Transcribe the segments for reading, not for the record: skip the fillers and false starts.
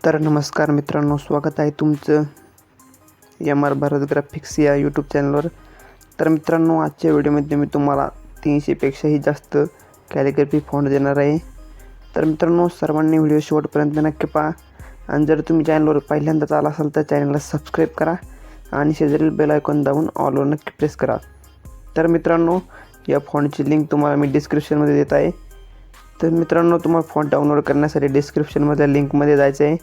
तर नमस्कार मित्रांनो, स्वागत आहे तुमचं MR भारत ग्राफिक्स या यूट्यूब चॅनलवर। तर मित्रांनो, आजच्या व्हिडिओमध्ये मी तुम्हाला 300 पेक्षाही जास्त कॅलिग्राफी फॉन्ट देणार आहे। तर मित्रांनो, सर्वांनी व्हिडिओ शेवटपर्यंत नक्की पहा आणि जर तुम्ही चॅनलवर पहिल्यांदाच आला असाल तर चॅनलला सबस्क्राईब करा आणि शेजारील बेल आयकॉन दाबून ऑलवर नक्की प्रेस करा। तर मित्रांनो, या फॉन्टची लिंक तुम्हाला मी डिस्क्रिप्शनमध्ये देत आहे। तर मित्रांनो, तुम्हाला फॉन्ट डाउनलोड करण्यासाठी डिस्क्रिप्शनमधल्या लिंकमध्ये जायचं आहे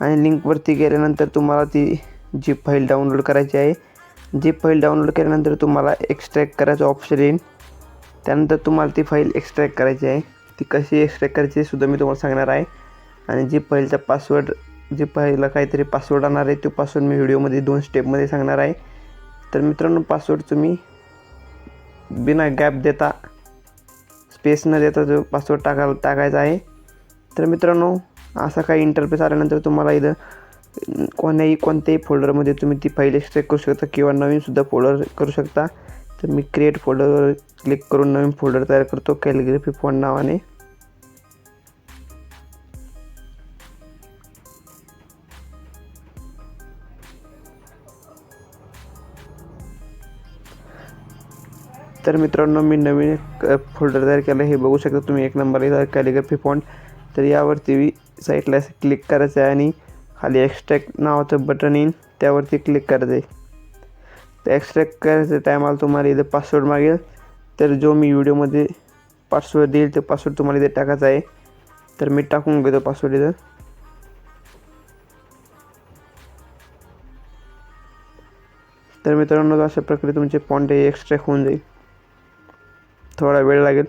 आणि लिंकवरती गेल्यानंतर तुम्हाला ती झिप फाईल डाउनलोड करायची आहे। झिप फाईल डाउनलोड केल्यानंतर तुम्हाला एक्स्ट्रॅक्ट करायचं ऑप्शन येईल। त्यानंतर तुम्हाला ती फाईल एक्स्ट्रॅक्ट करायची आहे। ती कशी एक्स्ट्रॅक्ट करायची हे सुद्धा मी तुम्हाला सांगणार आहे। आणि झिप फाईलचा पासवर्ड, झिप फाईलला काहीतरी पासवर्ड आणणार आहे, तो पासवर्ड मी व्हिडिओमध्ये 2 स्टेपमध्ये सांगणार आहे। तर मित्रांनो, पासवर्ड तुम्ही बिना गॅप देता, स्पेस न देता जो पासवर्ड टाकायचा आहे। तर मित्रांनो, असा काही इंटरफेस आल्यानंतर तुम्हाला इथं कोणत्याही फोल्डरमध्ये तुम्ही ती फाईल एक्स्ट्रॅक्ट करू शकता किंवा नवीनसुद्धा फोल्डर करू शकता। तर मी क्रिएट फोल्डरवर क्लिक करून नवीन फोल्डर तयार करतो कॅलिग्राफी फॉन्ट नावाने। तर मित्रांनो, मी नवीन फोल्डर तयार केलं, हे बघू शकता तुम्ही, 1 नंबर आहे कॅलिग्राफी फॉन्ट। तर यावरती साईडला क्लिक करायचं आहे आणि खाली एक्स्ट्रॅक्ट नावाचं बटन येईल, त्यावरती क्लिक करायचं आहे। तर एक्स्ट्रॅक्ट करायचं टायमाला तुम्हाला इथं पासवर्ड मागेल। तर जो मी व्हिडिओमध्ये पासवर्ड देईल ते पासवर्ड तुम्हाला इथे टाकायचा आहे। तर मी टाकून घेतो पासवर्ड इथं। तर मित्रांनो, अशा प्रकारे तुमचे फॉन्ट एक्स्ट्रॅक्ट होऊन जाईल, थोडा वेळ लागेल।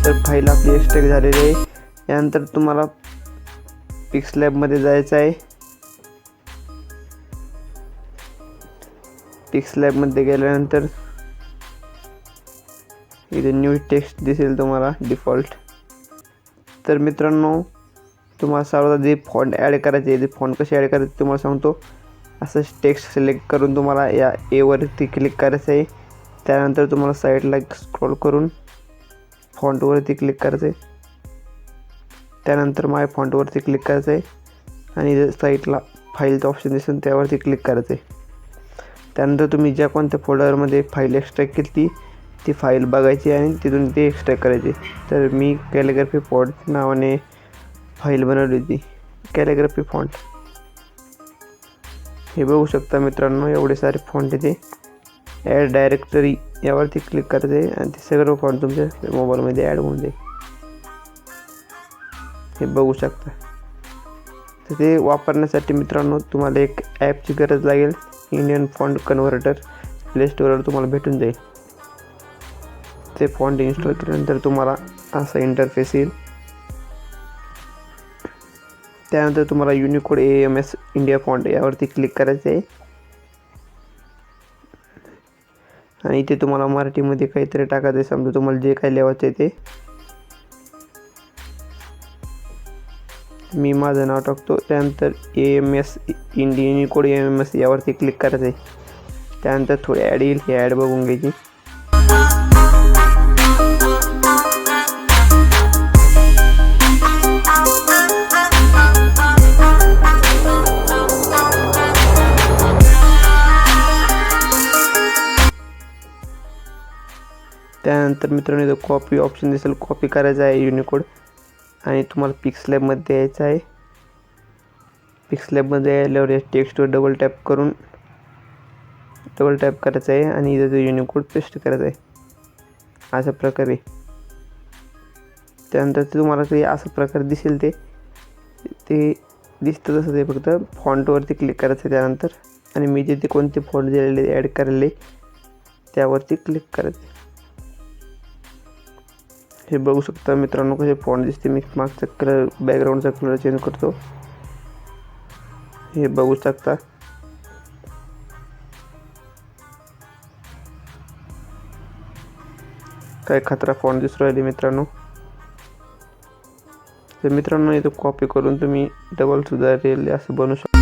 तर फाईल आपली एक्स्ट्रॅक्ट झालेली आहे। यानंतर तुम्हाला पिक्सलॅबमध्ये जायचं आहे। पिक्सलॅबमध्ये गेल्यानंतर इथे न्यू टेक्स्ट दिसेल तुम्हाला डिफॉल्ट। तर मित्रांनो, तुम्हाला सर्वात आधी फॉन्ट ॲड करायचे आहे। फॉन्ट कसे ॲड करायचे तुम्हाला सांगतो। असं टेक्स्ट सिलेक्ट करून तुम्हाला या एवरती क्लिक करायचं आहे। त्यानंतर तुम्हाला साईडला स्क्रॉल करून फॉन्टवरती क्लिक करायचं आहे। त्यानंतर माय फॉन्टवरती क्लिक करायचं आहे आणि साईडला फाईलचं ऑप्शन दिसेल त्यावरती क्लिक करायचं आहे। त्यानंतर तुम्ही ज्या कोणत्या फोल्डरमध्ये फाईल एक्स्ट्रॅक्ट केली ती फाईल बघायची आणि तिथून ती एक्स्ट्रॅक्ट करायची। तर मी कॅलिग्राफी फॉन्ट नावाने फाईल बनवली होती, कॅलिग्राफी फॉन्ट। हे बघू शकता मित्रांनो, एवढे सारे फॉन्ट इथे। ॲड डायरेक्टरी यावरती क्लिक करायचे आणि ते सर्व फॉन्ट तुमच्या मोबाईलमध्ये ॲड होऊन जाईल, हे बघू शकता। तर ते वापरण्यासाठी मित्रांनो तुम्हाला एक ॲपची गरज लागेल, इंडियन फॉन्ट कन्व्हर्टर। प्ले स्टोअरवर तुम्हाला भेटून जाईल। ते फॉन्ट इन्स्टॉल केल्यानंतर तुम्हाला असा इंटरफेस येईल। त्यानंतर तुम्हाला युनिकोड AMS इंडिया फॉन्ट यावरती क्लिक करायचं आहे आणि इथे तुम्हाला मराठीमध्ये काहीतरी टाकायचं आहे। समजा तुम्हाला जे काही लिहायचं आहे ते। मी माझं नाव टाकतो। त्यानंतर AMS युनिकोड AMS यावरती क्लिक करायचं आहे। त्यानंतर थोडी ॲड येईल, ही ॲड बघून घ्यायची। त्यानंतर मित्रांनो, इथं कॉपी ऑप्शन दिसेल, कॉपी करायचं आहे युनिकोड आणि तुम्हाला पिक्सलॅबमध्ये यायचं आहे। पिक्सलॅबमध्ये यायल्यावर या टेक्स्टवर डबल टॅप करायचं आहे आणि इथं युनिकोड पेस्ट करायचं आहे अशा प्रकारे। त्यानंतर ते तुम्हाला ते अशा प्रकारे दिसेल, ते दिसतं तसं ते फक्त फॉन्टवरती क्लिक करायचं आहे त्यानंतर। आणि मी जे कोणते फॉन्ट दिलेले ॲड करायले त्यावरती क्लिक करायचे। हे बघू शकता मित्रांनो कसे फॉन्ट दिसते। मी मागचा कलर, बॅकग्राऊंडचा कलर चेंज करतो, हे बघू शकता। काय खतरा फॉन्ट दिसू राहिले मित्रांनो। तर मित्रांनो, इथं कॉपी करून तुम्ही डबल सुद्धा रेल असं बनवू शकता।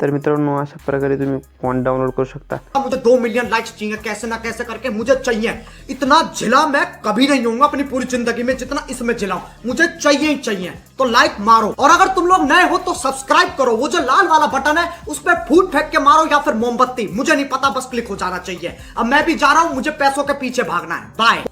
तर मित्रांनो अशा प्रकारे तुम्ही फॉन्ट डाउनलोड करू शकता. मुझे 2 मिलियन लाइक्स चाहिए, कैसे ना कैसे करके मुझे चाहिए. इतना झिला मैं कभी नहीं होऊंगा अपनी पूरी जिंदगी में जितना इसमें झिला हूं. मुझे चाहिए ही चाहिए. तो लाइक मारो, और अगर तुम लोग नए हो तो सब्सक्राइब करो. वो जो लाल वाला बटन है उस पर फूट फेंक के मारो या फिर मोमबत्ती, मुझे नहीं पता, बस क्लिक हो जाना चाहिए. अब मैं भी जा रहा हूं, मुझे पैसों के पीछे भागना है. बाय.